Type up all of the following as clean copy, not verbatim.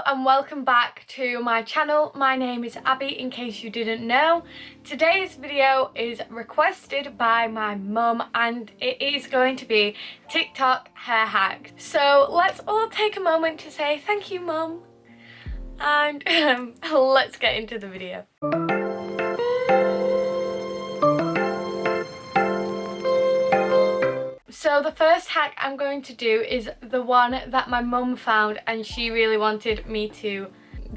and welcome back to my channel. My name is Abby, in case you didn't know. Today's video is requested by my mum and it is going to be TikTok hair hacks. So let's all take a moment to say thank you, mum, and let's get into the video. So the first hack I'm going to do is the one that my mum found and she really wanted me to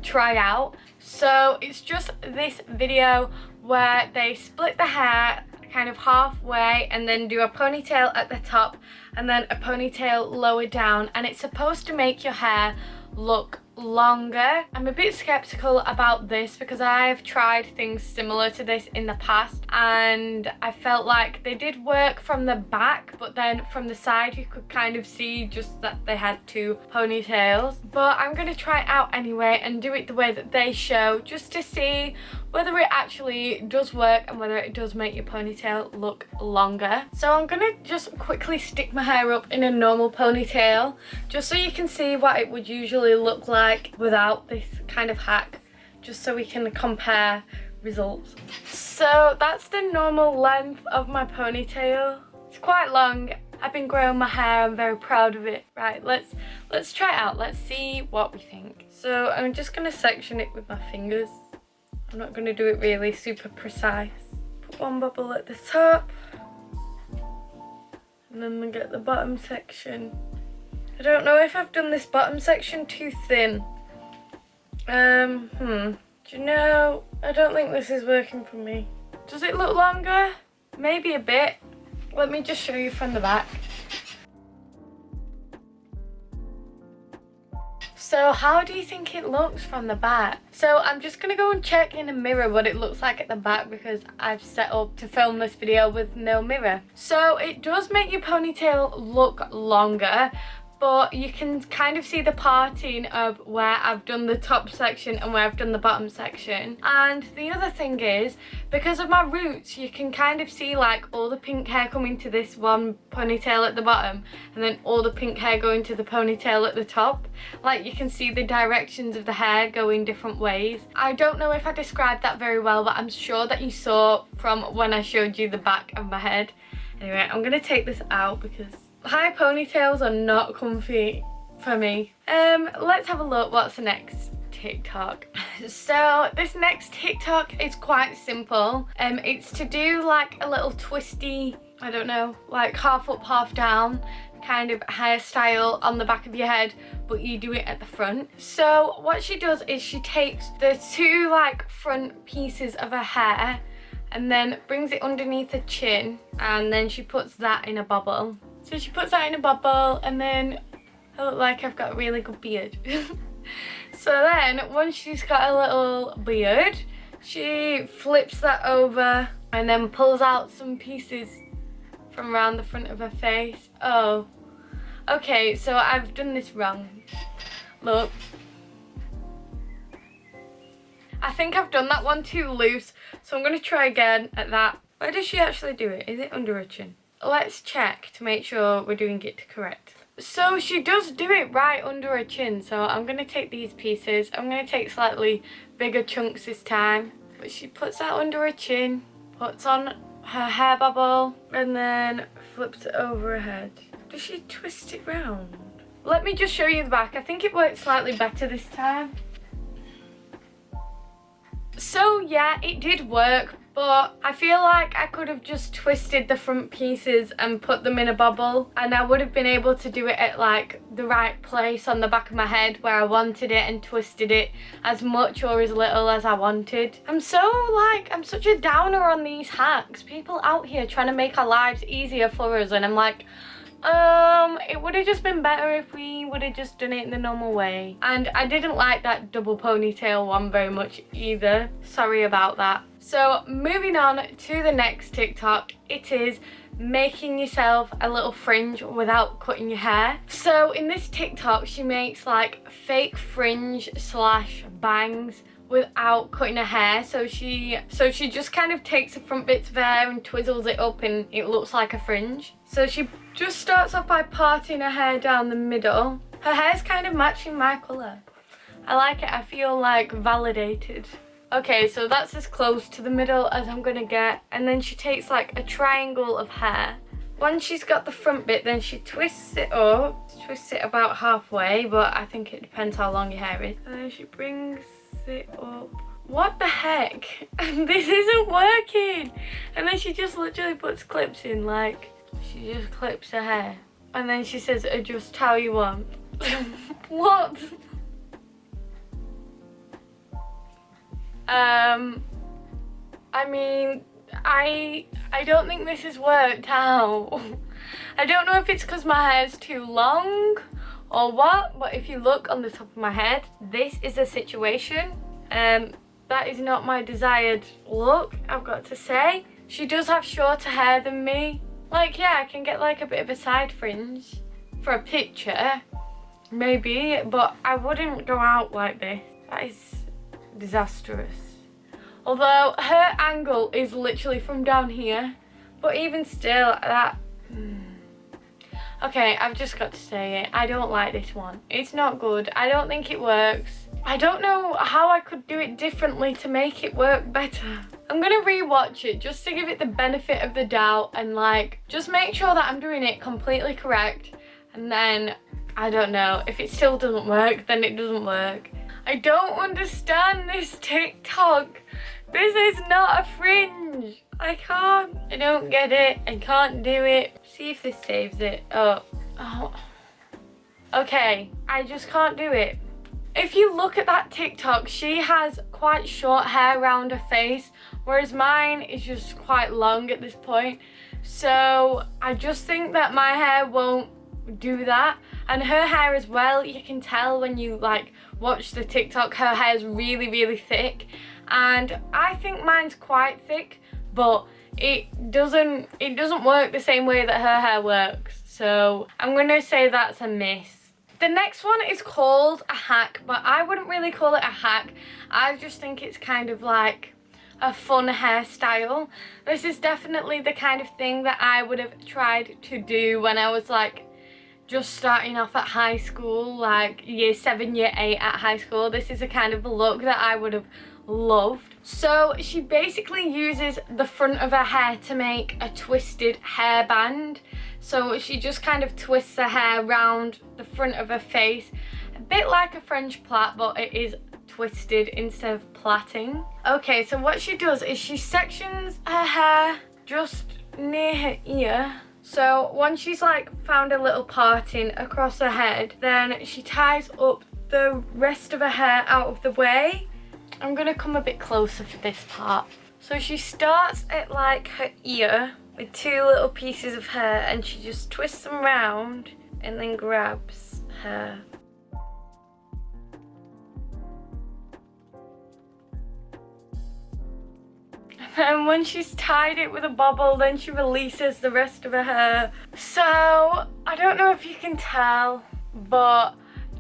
try out. So it's just this video where they split the hair kind of halfway and then do a ponytail at the top and then a ponytail lower down, and it's supposed to make your hair look longer. I'm a bit skeptical about this because I've tried things similar to this in the past and I felt like they did work from the back, but then from the side you could kind of see just that they had two ponytails. But I'm going to try it out anyway and do it the way that they show, just to see whether it actually does work and whether it does make your ponytail look longer. So I'm going to just quickly stick my hair up in a normal ponytail just so you can see what it would usually look like without this kind of hack, just so we can compare results. So that's the normal length of my ponytail. It's quite long. I've been growing my hair, I'm very proud of it. Right, let's try it out. Let's see what we think. So I'm just going to section it with my fingers. I'm not going to do it really super precise. Put one bubble at the top and then we get the bottom section. I don't know if I've done this bottom section too thin. Do you know, I don't think this is working for me. Does it look longer? Maybe a bit. Let me just show you from the back. So how do you think it looks from the back? So I'm just going to go and check in a mirror what it looks like at the back because I've set up to film this video with no mirror. So it does make your ponytail look longer, but you can kind of see the parting of where I've done the top section and where I've done the bottom section. And the other thing is, because of my roots, you can kind of see like all the pink hair coming to this one ponytail at the bottom and then all the pink hair going to the ponytail at the top. Like you can see the directions of the hair going different ways. I don't know if I described that very well, but I'm sure that you saw from when I showed you the back of my head. Anyway, I'm gonna take this out because high ponytails are not comfy for me. Let's have a look. What's the next TikTok? So this next TikTok is quite simple. It's to do like a little twisty, I don't know, like half up, half down kind of hairstyle on the back of your head, but you do it at the front. So what she does is she takes the two like front pieces of her hair and then brings it underneath her chin, and then she puts that in a bubble. So she puts that in a bubble and then I look like I've got a really good beard. So then once she's got a little beard, she flips that over and then pulls out some pieces from around the front of her face. Oh, okay, so I've done this wrong. Look. I think I've done that one too loose, so I'm going to try again at that. Where does she actually do it? Is it under her chin? Let's check to make sure we're doing it correct. So she does do it right under her chin, so I'm going to take these pieces. I'm going to take slightly bigger chunks this time. But she puts that under her chin, puts on her hair bubble, and then flips it over her head. Does she twist it round? Let me just show you the back. I think it worked slightly better this time. So yeah, it did work, but I feel like I could have just twisted the front pieces and put them in a bubble, and I would have been able to do it at like the right place on the back of my head where I wanted it and twisted it as much or as little as I wanted. I'm such a downer on these hacks. People out here trying to make our lives easier for us, and I'm like, it would have just been better if we would have just done it in the normal way. And I didn't like that double ponytail one very much either. Sorry about that. So moving on to the next TikTok, it is making yourself a little fringe without cutting your hair. So in this TikTok, she makes like fake fringe slash bangs without cutting her hair. So she just kind of takes the front bits of her hair and twizzles it up and it looks like a fringe. So she just starts off by parting her hair down the middle. Her hair's kind of matching my colour. I like it. I feel like validated. Okay, so that's as close to the middle as I'm gonna get. And then she takes like a triangle of hair. Once she's got the front bit, then she twists it up. Twists it about halfway, but I think it depends how long your hair is. And then she brings it up. What the heck? This isn't working. And then she just literally puts clips in, like, she just clips her hair. And then she says, adjust how you want. What? I mean, I don't think this has worked out. I don't know if it's because my hair's too long or what, but if you look on the top of my head, this is a situation. That is not my desired look, I've got to say. She does have shorter hair than me. Like, yeah, I can get like a bit of a side fringe for a picture, maybe, but I wouldn't go out like this. That is disastrous. Although her angle is literally from down here, but even still, that... Okay, I've just got to say it. I don't like this one. It's not good. I don't think it works. I don't know how I could do it differently to make it work better. I'm gonna rewatch it just to give it the benefit of the doubt and like, just make sure that I'm doing it completely correct. And then, I don't know, if it still doesn't work, then it doesn't work. I don't understand this TikTok. This is not a fringe. I can't. I don't get it. I can't do it. See if this saves it. Oh. Okay, I just can't do it. If you look at that TikTok, she has quite short hair around her face, whereas mine is just quite long at this point. So I just think that my hair won't do that. And her hair as well, you can tell when you like watch the TikTok, her hair is really, really thick. And I think mine's quite thick, but it doesn't work the same way that her hair works. So I'm gonna say that's a miss. The next one is called a hack, but I wouldn't really call it a hack. I just think it's kind of like a fun hairstyle. This is definitely the kind of thing that I would have tried to do when I was like just starting off at high school, like year 7, year 8 at high school. This is a kind of look that I would have loved. So she basically uses the front of her hair to make a twisted hairband. So she just kind of twists her hair around the front of her face, a bit like a French plait, but it is twisted instead of plaiting. Okay, so what she does is she sections her hair just near her ear. So once she's like found a little parting across her head, then she ties up the rest of her hair out of the way. I'm gonna come a bit closer for this part. So she starts at like her ear with 2 little pieces of hair and she just twists them around and then grabs her. And when she's tied it with a bobble, then she releases the rest of her hair. So I don't know if you can tell, but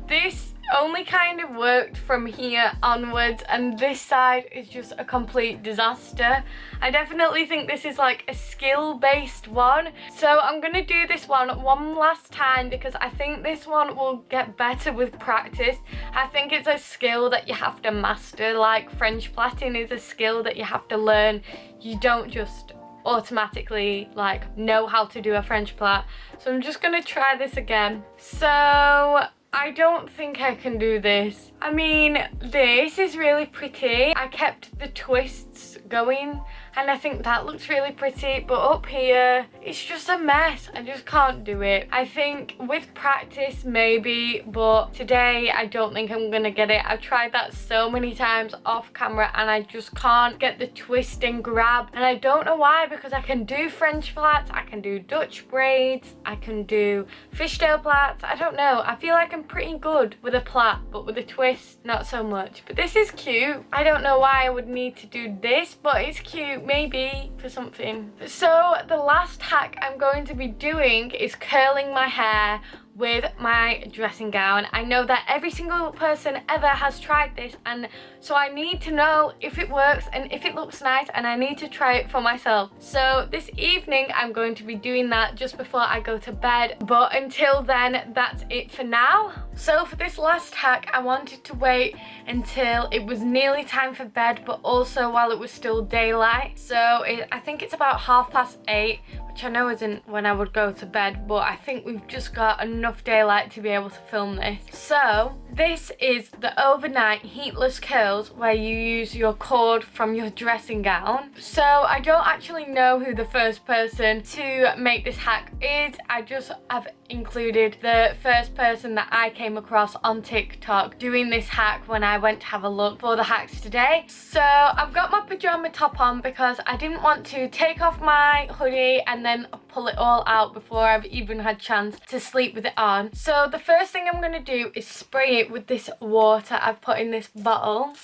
this only kind of worked from here onwards, and this side is just a complete disaster. I definitely think this is like a skill-based one. So I'm gonna do this one last time because I think this one will get better with practice. I think it's a skill that you have to master, like French plaiting is a skill that you have to learn. You don't just automatically like know how to do a French plait. So I'm just gonna try this again. So I don't think I can do this. I mean, this is really pretty. I kept the twists going and I think that looks really pretty, but up here, it's just a mess. I just can't do it. I think with practice, maybe, but today I don't think I'm gonna get it. I've tried that so many times off camera and I just can't get the twist and grab. And I don't know why, because I can do French plaits, I can do Dutch braids, I can do fishtail plaits. I don't know. I feel like I'm pretty good with a plait, but with a twist, not so much. But this is cute. I don't know why I would need to do this, but it's cute. Maybe for something. So the last hack I'm going to be doing is curling my hair with my dressing gown. I know that every single person ever has tried this, and so I need to know if it works and if it looks nice, and I need to try it for myself. So this evening I'm going to be doing that just before I go to bed, but until then, that's it for now. So for this last hack, I wanted to wait until it was nearly time for bed, but also while it was still daylight. So I think it's about 8:30, which I know isn't when I would go to bed, but I think we've just got enough daylight to be able to film this. So this is the overnight heatless curls, where you use your cord from your dressing gown. So I don't actually know who the first person to make this hack is. I just have included the first person that I came across on TikTok doing this hack when I went to have a look for the hacks today. So I've got my pajama top on because I didn't want to take off my hoodie and then pull it all out before I've even had chance to sleep with it on. So the first thing I'm going to do is spray it with this water I've put in this bottle.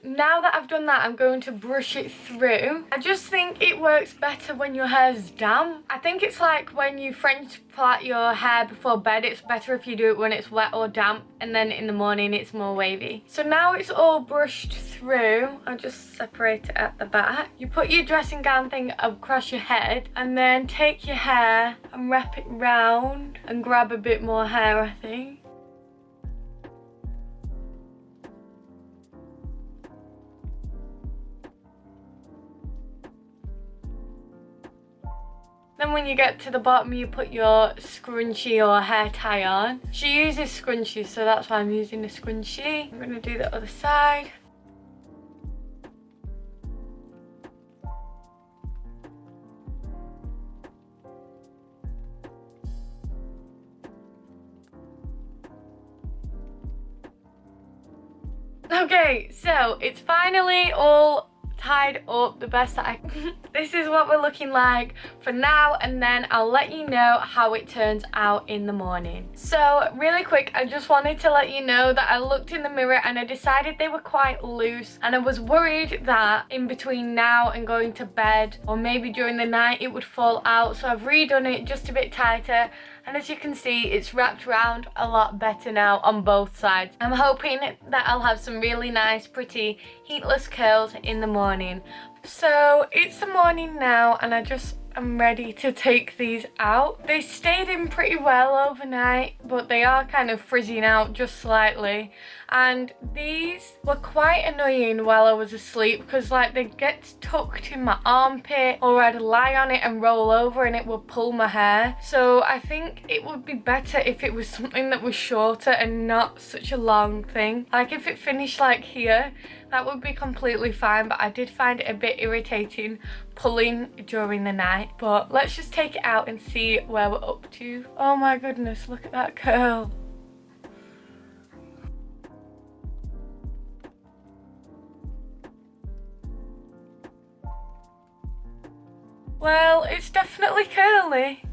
Now that I've done that, I'm going to brush it through. I just think it works better when your hair's damp. I think it's like when you French plait your hair before bed, it's better if you do it when it's wet or damp, and then in the morning it's more wavy. So now it's all brushed through, I'll just separate it at the back. You put your dressing gown thing across your head and then take your hair and wrap it round and grab a bit more hair, I think. Then when you get to the bottom, you put your scrunchie or hair tie on. She uses scrunchies, so that's why I'm using the scrunchie. I'm going to do the other side. Okay, so it's finally all tied up the best that I can. This is what we're looking like for now, and then I'll let you know how it turns out in the morning. So really quick, I just wanted to let you know that I looked in the mirror and I decided they were quite loose, and I was worried that in between now and going to bed or maybe during the night it would fall out, so I've redone it just a bit tighter. And as you can see, it's wrapped around a lot better now on both sides. I'm hoping that I'll have some really nice, pretty, heatless curls in the morning. So it's the morning now and I'm ready to take these out. They stayed in pretty well overnight, but they are kind of frizzing out just slightly. And these were quite annoying while I was asleep because like they get tucked in my armpit, or I'd lie on it and roll over and it would pull my hair. So I think it would be better if it was something that was shorter and not such a long thing. Like if it finished like here, that would be completely fine, but I did find it a bit irritating pulling during the night. But let's just take it out and see where we're up to. Oh my goodness, look at that curl. Well, it's definitely curly.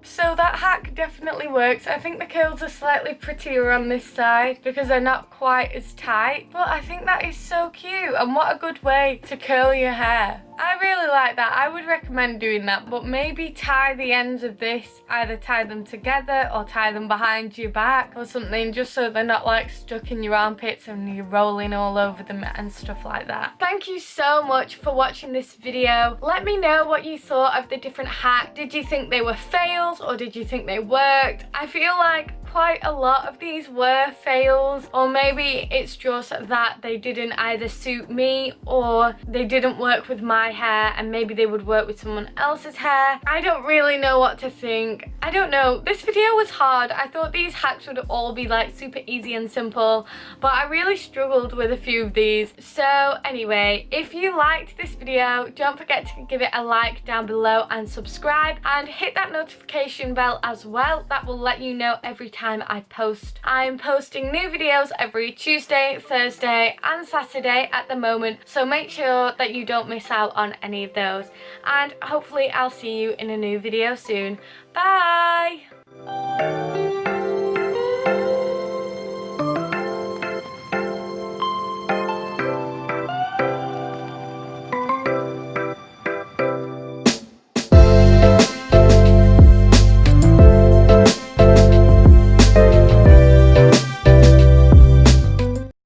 So that hack definitely works. I think the curls are slightly prettier on this side because they're not quite as tight. But I think that is so cute, and what a good way to curl your hair. I really like that. I would recommend doing that, but maybe tie the ends of this, either tie them together or tie them behind your back or something, just so they're not like stuck in your armpits and you're rolling all over them and stuff like that. Thank you so much for watching this video. Let me know what you thought of the different hacks. Did you think they were fails or did you think they worked? I feel like quite a lot of these were fails, or maybe it's just that they didn't either suit me or they didn't work with my hair and maybe they would work with someone else's hair. I don't really know what to think. I don't know. This video was hard. I thought these hacks would all be like super easy and simple, but I really struggled with a few of these. So anyway, if you liked this video, don't forget to give it a like down below and subscribe, and hit that notification bell as well. That will let you know every time I post. I'm posting new videos every Tuesday, Thursday and Saturday at the moment, so make sure that you don't miss out on any of those, and hopefully I'll see you in a new video soon. Bye!